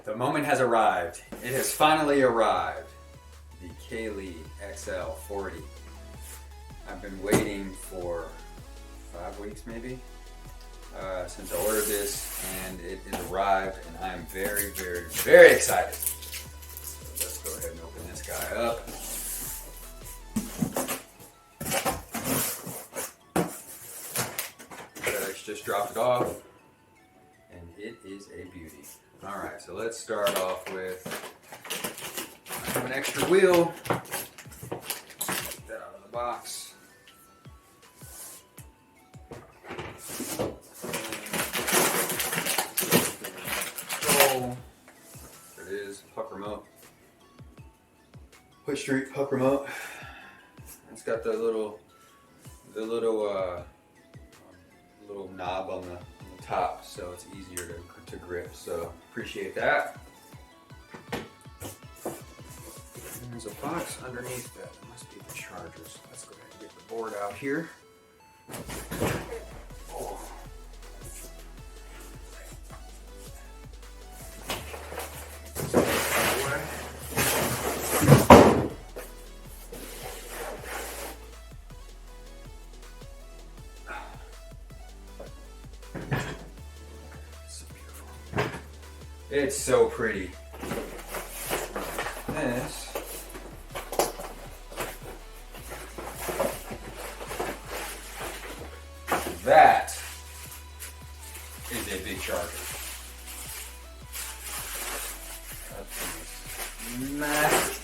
The moment has arrived. It has finally arrived. The Kaly XL40. I've been waiting for 5 weeks maybe since I ordered this, and it has arrived, and I'm very, very, very excited. So let's go ahead and open this guy up. FedEx just dropped it off, and it is a beauty. All right, so let's start off with, I have an extra wheel. Get that out of the box. Control. There it is, puck remote. Push street puck remote. It's got the little knob on the top, so it's easier to grip, so appreciate that. And there's a box underneath that. That must be the chargers. Let's go ahead and get the board out here. Oh. It's so pretty. That is a big charger. That's massive.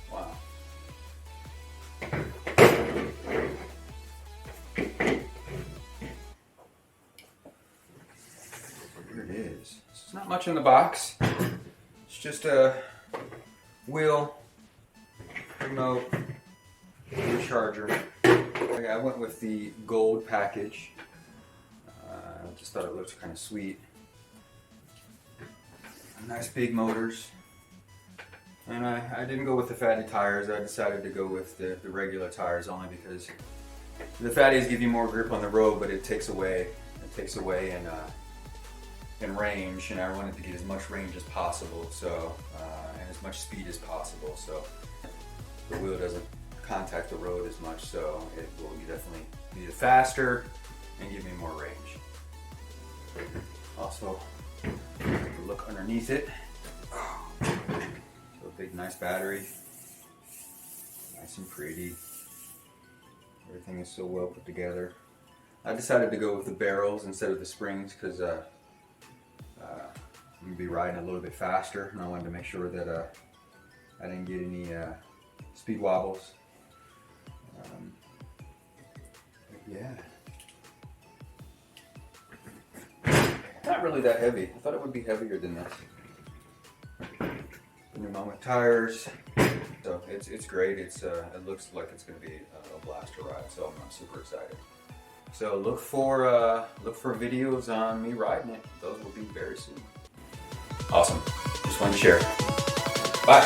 Wow. Here it is. It's not much in the box. It's just a wheel, remote, and charger. I went with the gold package. I just thought it looked kind of sweet. Nice big motors. And I didn't go with the fatty tires. I decided to go with the regular tires only because the fatties give you more grip on the road, but it takes away in range, and I wanted to get as much range as possible, so and as much speed as possible, so the wheel doesn't contact the road as much, so it will definitely be faster and give me more range. Also, look underneath it. So a big nice battery, nice and pretty. Everything is so well put together. I decided to go with the barrels instead of the springs because I'm going to be riding a little bit faster, and I wanted to make sure that I didn't get any speed wobbles. Yeah. Not really that heavy. I thought it would be heavier than this. Pneumatic tires. So it's great. It looks like it's going to be a blast to ride. So I'm super excited. So look for videos on me riding it. Those will be very soon. Awesome. Just wanted to share. Bye.